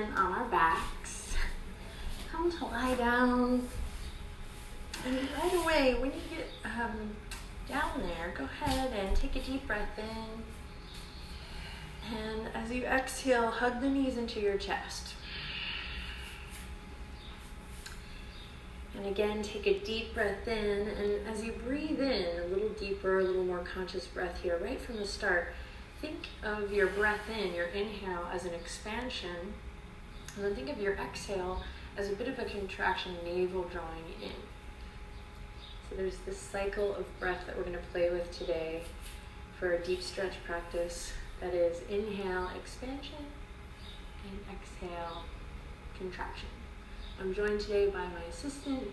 in on our backs. Come to lie down. And right away, when you get down there, go ahead and take a deep breath in. And as you exhale, hug the knees into your chest. And again, take a deep breath in. And as you breathe in, a little deeper, a little more conscious breath here, right from the start, think of your breath in, your inhale, as an expansion. And then think of your exhale as a bit of a contraction, navel drawing in. So there's this cycle of breath that we're going to play with today for a deep stretch practice. That is inhale, expansion, and exhale, contraction. I'm joined today by my assistant,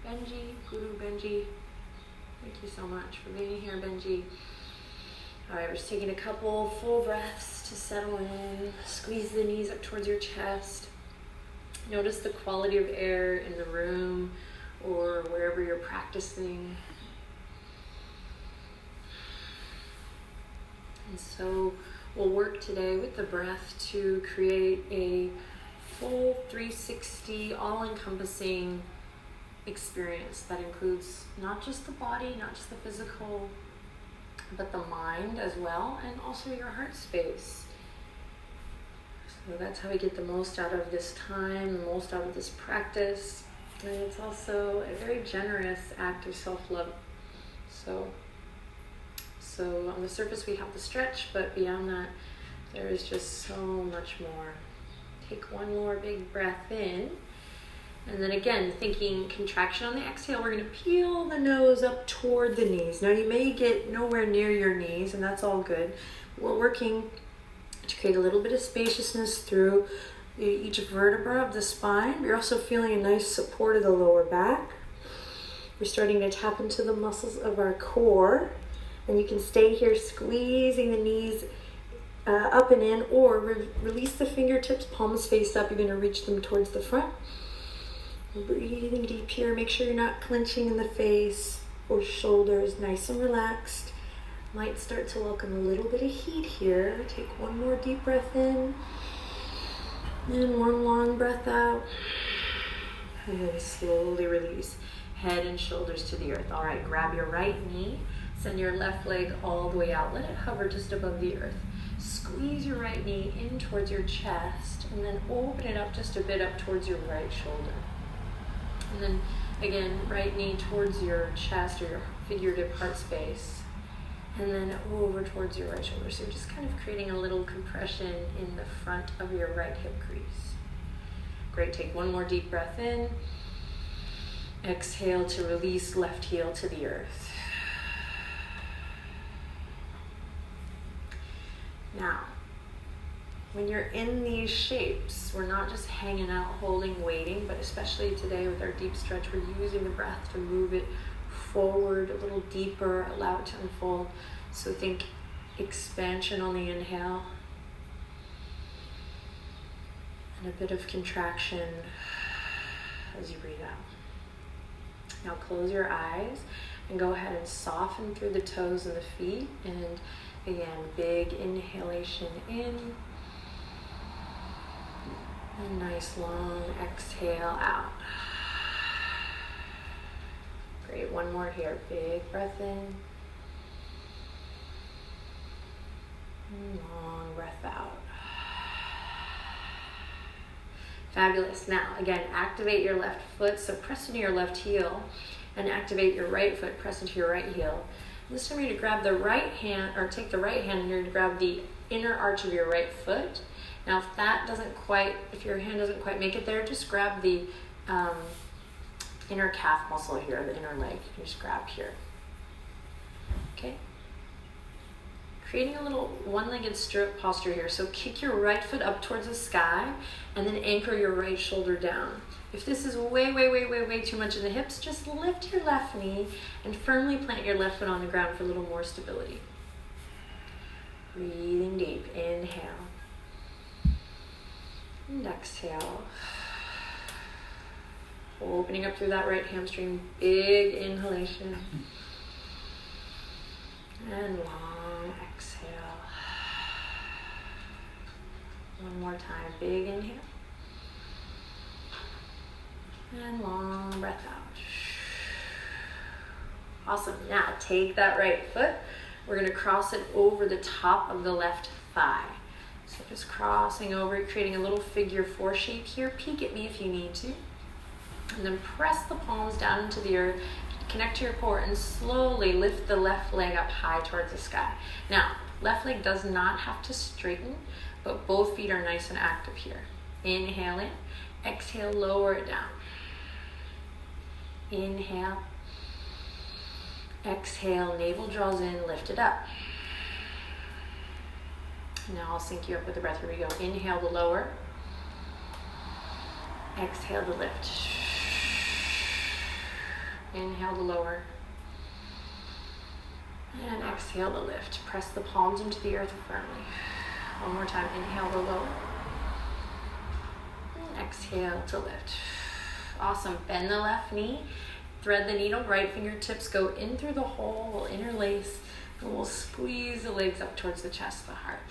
Benji, Guru Benji. Thank you so much for being here, Benji. All right, we're just taking a couple full breaths to settle in. Squeeze the knees up towards your chest. Notice the quality of air in the room or wherever you're practicing. And so we'll work today with the breath to create a full 360, all-encompassing experience that includes not just the body, not just the physical, but the mind as well, and also your heart space. So that's how we get the most out of this time, the most out of this practice. And it's also a very generous act of self-love. So on the surface we have the stretch, but beyond that, there is just so much more. Take one more big breath in. And then again, thinking contraction on the exhale, we're going to peel the nose up toward the knees. Now you may get nowhere near your knees, and that's all good. We're working to create a little bit of spaciousness through each vertebra of the spine. You're also feeling a nice support of the lower back. We're starting to tap into the muscles of our core. And you can stay here squeezing the knees up and in, or release the fingertips, palms face up. You're going to reach them towards the front. Breathing deep here. Make sure you're not clenching in the face or shoulders. Nice and relaxed. Might start to welcome a little bit of heat here. Take one more deep breath in. And one long breath out. And then slowly release. Head and shoulders to the earth. All right, grab your right knee. Send your left leg all the way out. Let it hover just above the earth. Squeeze your right knee in towards your chest, and then open it up just a bit up towards your right shoulder. And then again, right knee towards your chest or your figurative heart space, and then over towards your right shoulder. So you're just kind of creating a little compression in the front of your right hip crease. Great, take one more deep breath in. Exhale to release left heel to the earth. Now, when you're in these shapes, we're not just hanging out, holding, waiting, but especially today with our deep stretch, we're using the breath to move it forward a little deeper, allow it to unfold. So think expansion on the inhale and a bit of contraction as you breathe out. Now close your eyes and go ahead and soften through the toes and the feet, and again, big inhalation in, and nice long exhale out. Great, one more here. Big breath in, and long breath out. Fabulous. Now, again, activate your left foot, so press into your left heel, and activate your right foot, press into your right heel. This time you're going to grab the right hand, or take the right hand, and you're going to grab the inner arch of your right foot. Now if your hand doesn't quite make it there, just grab the inner calf muscle here, the inner leg. You can just grab here. Okay? Creating a little one-legged stirrup posture here. So kick your right foot up towards the sky, and then anchor your right shoulder down. If this is way too much in the hips, just lift your left knee and firmly plant your left foot on the ground for a little more stability. Breathing deep. Inhale. And exhale. Opening up through that right hamstring. Big inhalation. And long exhale. One more time. Big inhale. And long breath out. Awesome. Now take that right foot. We're going to cross it over the top of the left thigh. So just crossing over, creating a little figure 4 shape here. Peek at me if you need to. And then press the palms down into the earth. Connect to your core and slowly lift the left leg up high towards the sky. Now, left leg does not have to straighten, but both feet are nice and active here. Inhale in. Exhale, lower it down. Inhale. Exhale, navel draws in, lift it up. Now I'll sync you up with the breath. Here we go. Inhale to lower. Exhale to lift. Inhale to lower. And exhale to lift. Press the palms into the earth firmly. One more time. Inhale to lower. And exhale to lift. Awesome. Bend the left knee. Thread the needle, right fingertips go in through the hole, we'll interlace, and we'll squeeze the legs up towards the chest, the heart.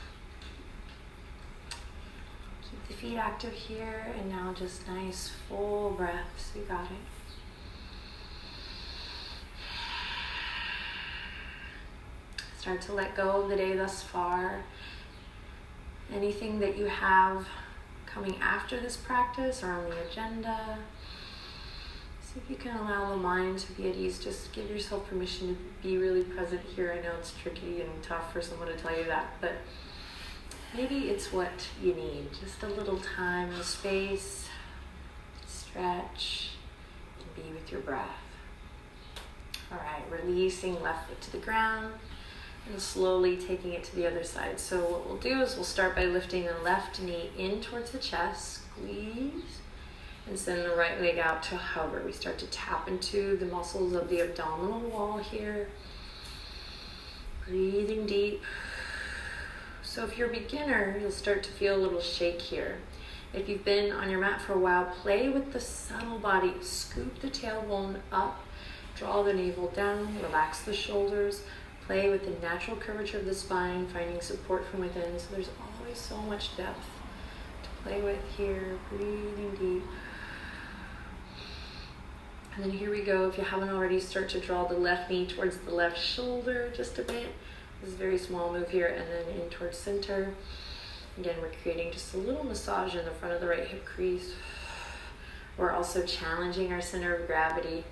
Keep the feet active here, and now just nice full breaths. You got it. Start to let go of the day thus far. Anything that you have coming after this practice or on the agenda. See if you can allow the mind to be at ease. Just give yourself permission to be really present here. I know it's tricky and tough for someone to tell you that, but maybe it's what you need. Just a little time and space, stretch, and be with your breath. All right, releasing left foot to the ground and slowly taking it to the other side. So what we'll do is we'll start by lifting the left knee in towards the chest, squeeze, and send the right leg out to hover. We start to tap into the muscles of the abdominal wall here. Breathing deep. So if you're a beginner, you'll start to feel a little shake here. If you've been on your mat for a while, play with the subtle body. Scoop the tailbone up, draw the navel down, relax the shoulders, play with the natural curvature of the spine, finding support from within. So there's always so much depth to play with here. Breathing deep. And then here we go. If you haven't already, start to draw the left knee towards the left shoulder just a bit. This is a very small move here, and then in towards center. Again, we're creating just a little massage in the front of the right hip crease. We're also challenging our center of gravity.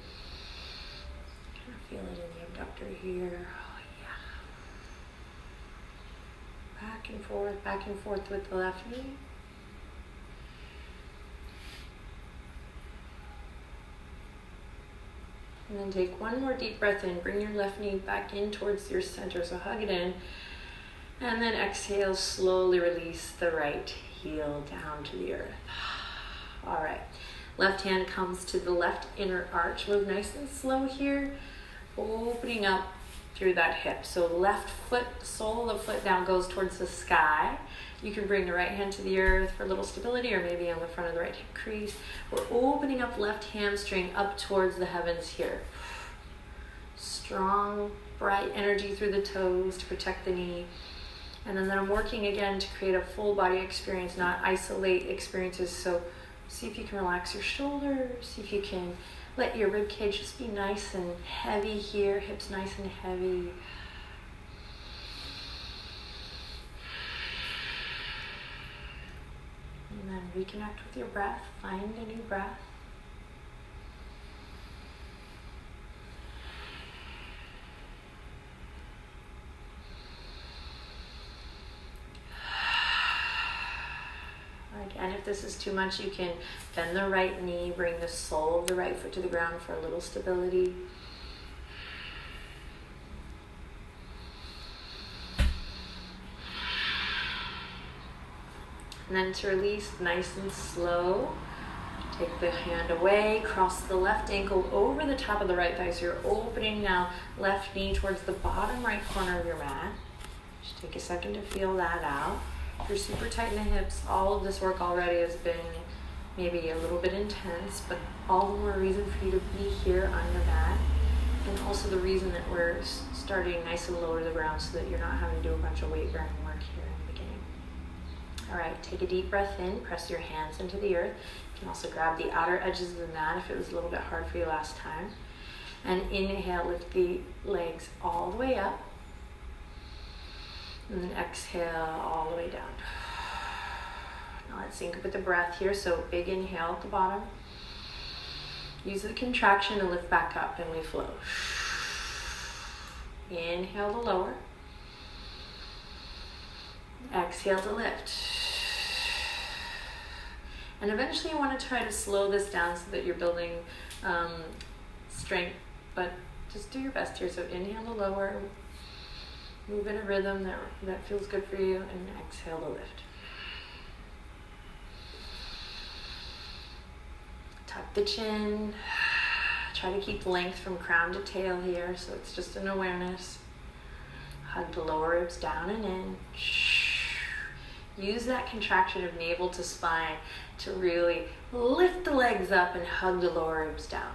Kind of feel it in the abductor here. Oh, yeah. Back and forth with the left knee. And then take one more deep breath in. Bring your left knee back in towards your center. So hug it in. And then exhale, slowly release the right heel down to the earth. All right. Left hand comes to the left inner arch. Move nice and slow here. Opening up through that hip. So left foot, sole of the foot now goes towards the sky. You can bring the right hand to the earth for a little stability, or maybe on the front of the right hip crease. We're opening up left hamstring up towards the heavens here. Strong, bright energy through the toes to protect the knee. And then I'm working again to create a full body experience, not isolate experiences. So see if you can relax your shoulders. See if you can let your rib cage just be nice and heavy here. Hips nice and heavy. And then reconnect with your breath. Find a new breath. Again, if this is too much, you can bend the right knee, bring the sole of the right foot to the ground for a little stability. And then to release, nice and slow, take the hand away, cross the left ankle over the top of the right thigh. So you're opening now, left knee towards the bottom right corner of your mat. Just take a second to feel that out. If you're super tight in the hips, all of this work already has been maybe a little bit intense, but all the more reason for you to be here on your mat. And also the reason that we're starting nice and low to the ground so that you're not having to do a bunch of weight bearing work here in the beginning. All right, take a deep breath in, press your hands into the earth. You can also grab the outer edges of the mat if it was a little bit hard for you last time. And inhale, lift the legs all the way up. And then exhale all the way down. Now let's sync up with the breath here. So big inhale at the bottom. Use the contraction to lift back up and we flow. Inhale to lower. Exhale to lift. And eventually you want to try to slow this down so that you're building strength, but just do your best here. So inhale to lower, move in a rhythm that feels good for you, and exhale to lift. Tuck the chin. Try to keep length from crown to tail here, so it's just an awareness. Hug the lower ribs down and in. Use that contraction of navel to spine to really lift the legs up and hug the lower ribs down.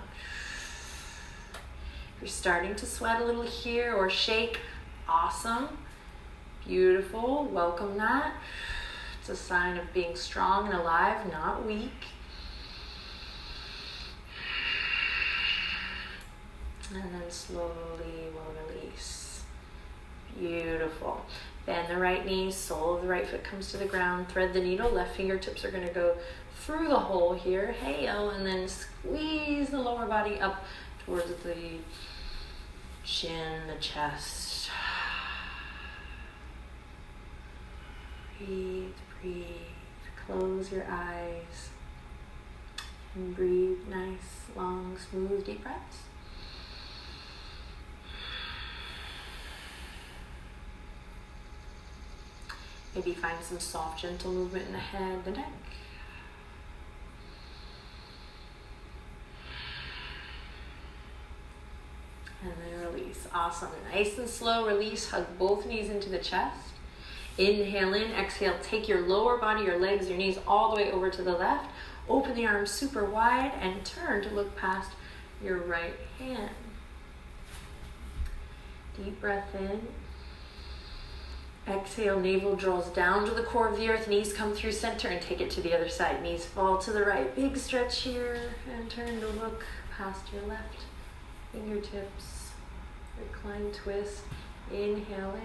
If you're starting to sweat a little here or shake, awesome. Beautiful. Welcome that. It's a sign of being strong and alive, not weak. And then slowly we'll release. Beautiful. Bend the right knee, sole of the right foot comes to the ground. Thread the needle, left fingertips are going to go through the hole here. Hey-o, and then squeeze the lower body up towards the chin, the chest. Breathe, breathe. Close your eyes. And breathe nice, long, smooth, deep breaths. Maybe find some soft, gentle movement in the head, the neck. And then release. Awesome. Nice and slow release. Hug both knees into the chest. Inhale in, exhale. Take your lower body, your legs, your knees all the way over to the left. Open the arms super wide and turn to look past your right hand. Deep breath in. Exhale, navel draws down to the core of the earth, knees come through center and take it to the other side. Knees fall to the right, big stretch here, and turn to look past your left. Fingertips, recline twist, inhale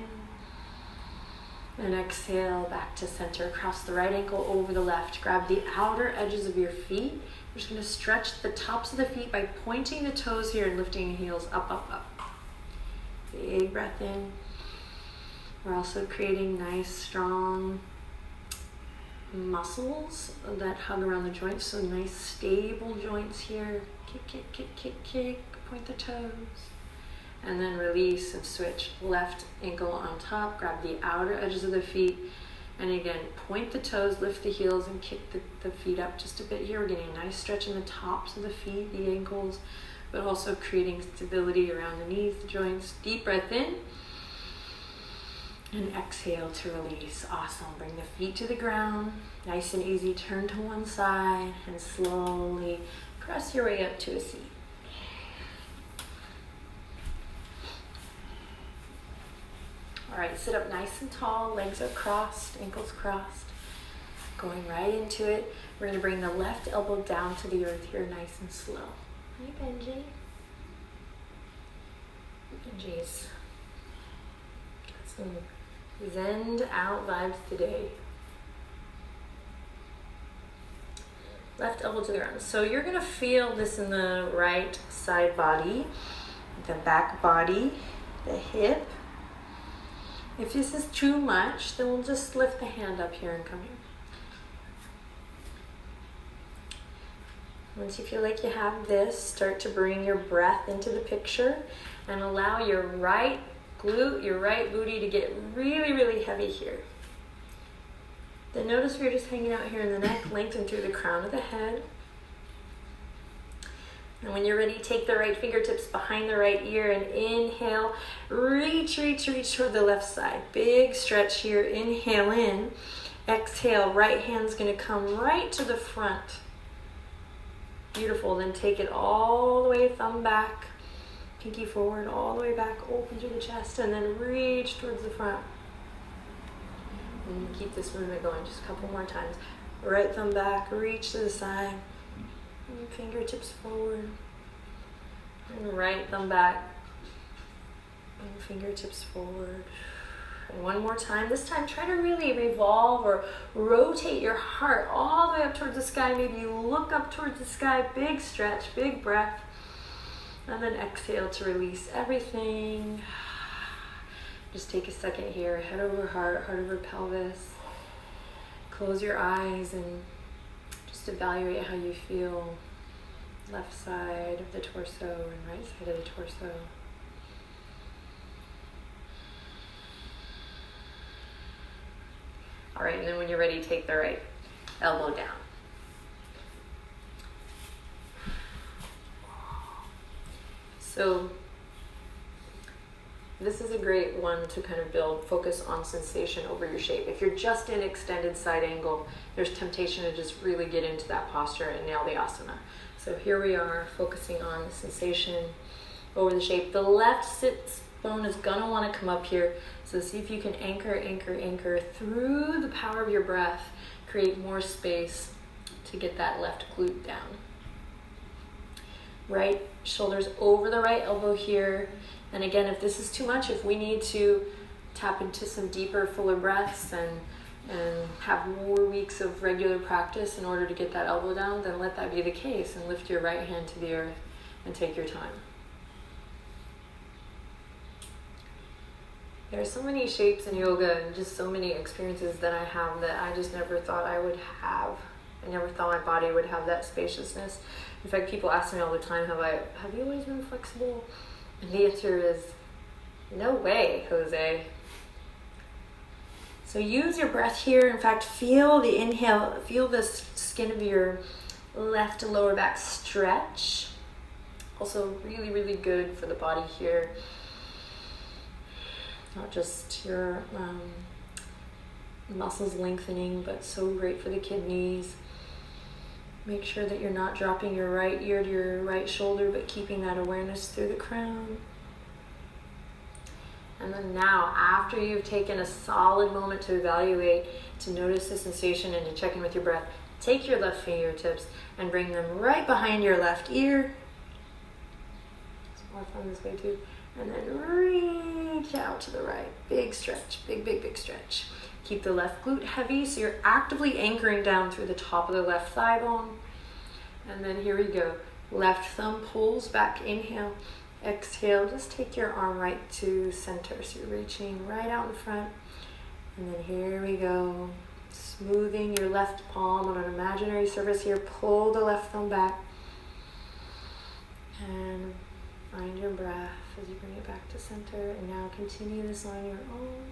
in, and exhale back to center. Cross the right ankle over the left. Grab the outer edges of your feet. We're just going to stretch the tops of the feet by pointing the toes here and lifting the heels up, up, up. Big breath in. We're also creating nice, strong muscles that hug around the joints. So nice, stable joints here. Kick, kick, kick, kick, kick. Point the toes. And then release and switch. Left ankle on top. Grab the outer edges of the feet. And again, point the toes, lift the heels, and kick the feet up just a bit here. We're getting a nice stretch in the tops of the feet, the ankles, but also creating stability around the knees, the joints. Deep breath in. And exhale to release. Awesome. Bring the feet to the ground. Nice and easy. Turn to one side and slowly press your way up to a seat. All right, sit up nice and tall. Legs are crossed, ankles crossed. Going right into it. We're going to bring the left elbow down to the earth here, nice and slow. Hi, Benji. Benji's got some zenned out vibes today. Left elbow to the ground. So you're going to feel this in the right side body, the back body, the hip. If this is too much, then we'll just lift the hand up here and come here. Once you feel like you have this, start to bring your breath into the picture and allow your right glute, your right booty to get really, really heavy here. Then notice we're just hanging out here in the neck, lengthen through the crown of the head. And when you're ready, take the right fingertips behind the right ear and inhale. Reach, reach, reach toward the left side. Big stretch here. Inhale in. Exhale. Right hand's going to come right to the front. Beautiful. Then take it all the way, thumb back, pinky forward, all the way back, open through the chest, and then reach towards the front. And keep this movement going just a couple more times. Right thumb back, reach to the side, and fingertips forward. And right thumb back, and fingertips forward. And one more time. This time, try to really revolve or rotate your heart all the way up towards the sky. Maybe you look up towards the sky, big stretch, big breath. And then exhale to release everything. Just take a second here, head over heart, heart over pelvis. Close your eyes and just evaluate how you feel. Left side of the torso and right side of the torso. All right, and then when you're ready, take the right elbow down. So this is a great one to kind of build focus on sensation over your shape. If you're just in extended side angle, there's temptation to just really get into that posture and nail the asana. So here we are focusing on the sensation over the shape. The left sit bone is gonna wanna come up here. So see if you can anchor, anchor, anchor through the power of your breath. Create more space to get that left glute down. Right shoulders over the right elbow here. And again, if this is too much, if we need to tap into some deeper, fuller breaths and have more weeks of regular practice in order to get that elbow down, then let that be the case and lift your right hand to the earth and take your time. There are so many shapes in yoga and just so many experiences that I have that I just never thought I would have. I never thought my body would have that spaciousness. In fact, people ask me all the time, have you always been flexible? And the answer is, no way, Jose. So use your breath here. In fact, feel the inhale, feel the skin of your left lower back stretch. Also really, really good for the body here. Not just your muscles lengthening, but so great for the kidneys. Make sure that you're not dropping your right ear to your right shoulder, but keeping that awareness through the crown. And then now, after you've taken a solid moment to evaluate, to notice the sensation and to check in with your breath, take your left fingertips and bring them right behind your left ear. It's more fun this way too. And then reach out to the right. Big stretch, big, big, big stretch. Keep the left glute heavy, so you're actively anchoring down through the top of the left thigh bone. And then here we go. Left thumb pulls back, inhale. Exhale, just take your arm right to center. So you're reaching right out in front. And then here we go. Smoothing your left palm on an imaginary surface here. Pull the left thumb back. And find your breath as you bring it back to center. And now continue this on your own.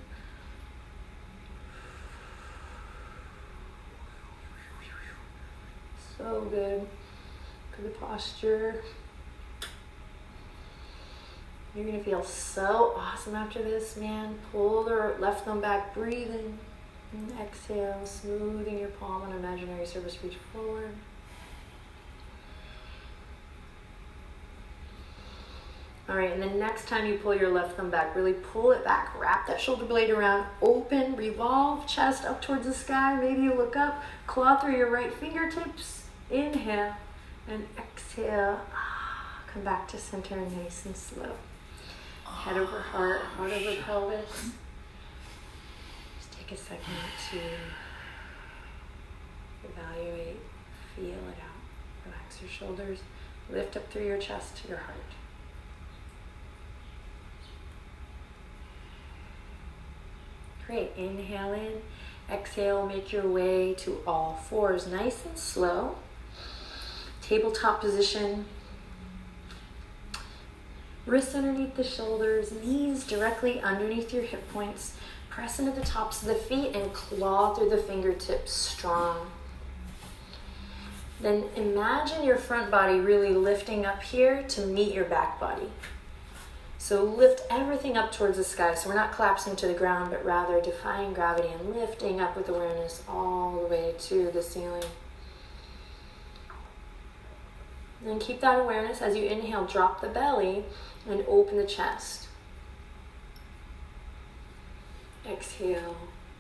So good for the posture. You're going to feel so awesome after this, man. Pull the left thumb back, breathe in. And exhale, smoothing your palm on imaginary surface, reach forward. All right, and then next time you pull your left thumb back, really pull it back. Wrap that shoulder blade around, open, revolve, chest up towards the sky. Maybe you look up, claw through your right fingertips. Inhale and exhale. Come back to center, nice and slow. Head over heart, heart over pelvis. Just take a second to evaluate, feel it out. Relax your shoulders. Lift up through your chest to your heart. Great. Inhale in. Exhale, make your way to all fours, nice and slow. Tabletop position. Wrists underneath the shoulders, knees directly underneath your hip points. Press into the tops of the feet and claw through the fingertips strong. Then imagine your front body really lifting up here to meet your back body. So lift everything up towards the sky. So we're not collapsing to the ground, but rather defying gravity and lifting up with awareness all the way to the ceiling. Then keep that awareness as you inhale, drop the belly and open the chest. Exhale,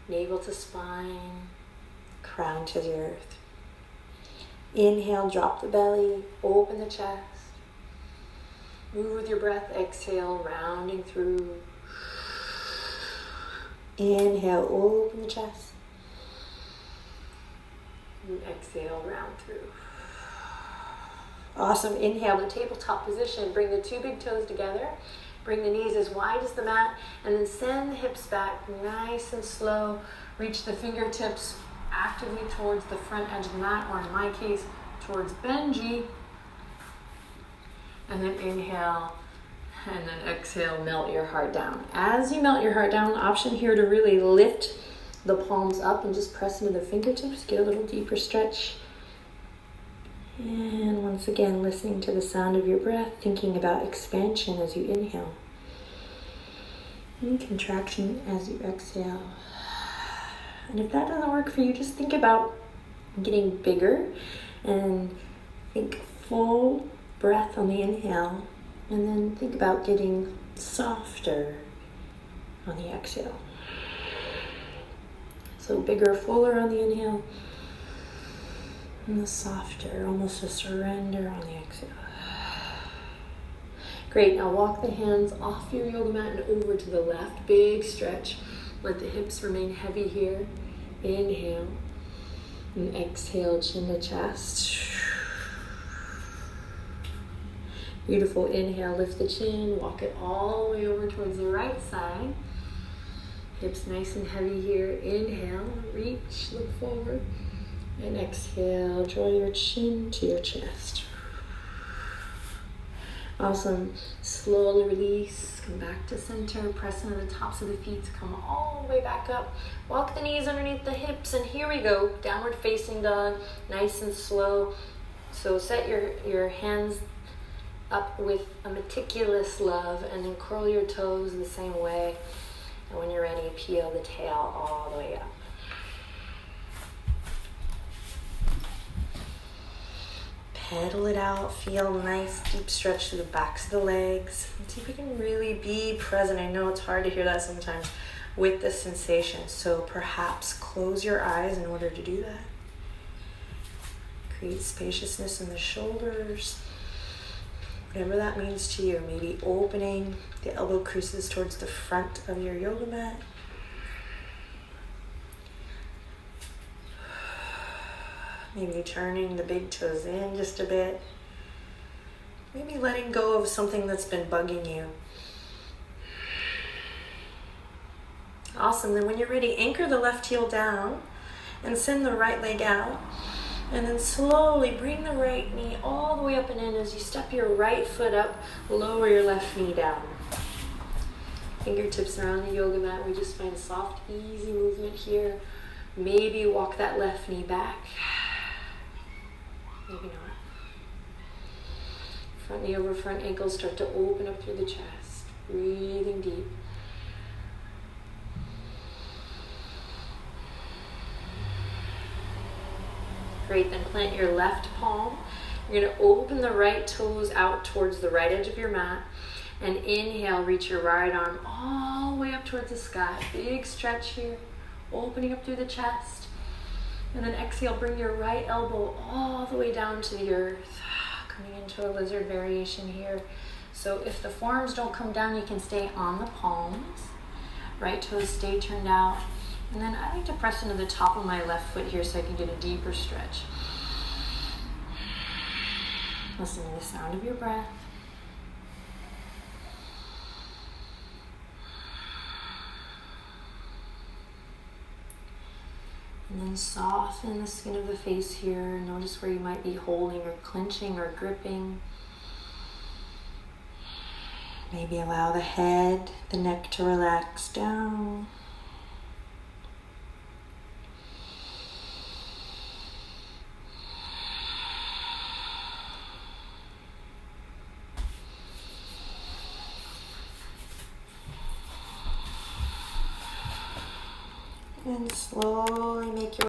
navel to spine, crown to the earth. Inhale, drop the belly, open the chest. Move with your breath, exhale, rounding through. Inhale, open the chest. And exhale, round through. Awesome. Inhale, the tabletop position. Bring the two big toes together. Bring the knees as wide as the mat. And then send the hips back nice and slow. Reach the fingertips actively towards the front edge of the mat, or in my case, towards Benji. And then inhale, and then exhale, melt your heart down. As you melt your heart down, the option here to really lift the palms up and just press into the fingertips, get a little deeper stretch. And once again, listening to the sound of your breath, thinking about expansion as you inhale. And contraction as you exhale. And if that doesn't work for you, just think about getting bigger and think full breath on the inhale, and then think about getting softer on the exhale. So bigger, fuller on the inhale, and the softer, almost a surrender on the exhale. Great, now walk the hands off your yoga mat and over to the left. Big stretch. Let the hips remain heavy here. Inhale, and exhale, chin to chest. Beautiful. Inhale, lift the chin, walk it all the way over towards the right side. Hips nice and heavy here. Inhale, reach, look forward. And exhale, draw your chin to your chest. Awesome. Slowly release, come back to center, press into the tops of the feet, come all the way back up. Walk the knees underneath the hips, and here we go. Downward facing dog, nice and slow. So set your hands up with a meticulous love, and then curl your toes the same way. And when you're ready, peel the tail all the way up. Pedal it out, feel nice deep stretch through the backs of the legs. And see if we can really be present. I know it's hard to hear that sometimes with the sensation, so perhaps close your eyes in order to do that. Create spaciousness in the shoulders. Whatever that means to you, maybe opening the elbow creases towards the front of your yoga mat. Maybe turning the big toes in just a bit. Maybe letting go of something that's been bugging you. Awesome. Then when you're ready, anchor the left heel down and send the right leg out. And then slowly bring the right knee all the way up and in. As you step your right foot up, lower your left knee down. Fingertips around the yoga mat. We just find soft, easy movement here. Maybe walk that left knee back. Maybe not. Front knee over front ankle. Start to open up through the chest. Breathing deep. Great, then plant your left palm. You're going to open the right toes out towards the right edge of your mat. And inhale, reach your right arm all the way up towards the sky. Big stretch here, opening up through the chest. And then exhale, bring your right elbow all the way down to the earth. Coming into a lizard variation here. So if the forearms don't come down, you can stay on the palms. Right toes stay turned out. And then I like to press into the top of my left foot here so I can get a deeper stretch. Listen to the sound of your breath. And then soften the skin of the face here. Notice where you might be holding or clenching or gripping. Maybe allow the head, the neck to relax down. And slowly make your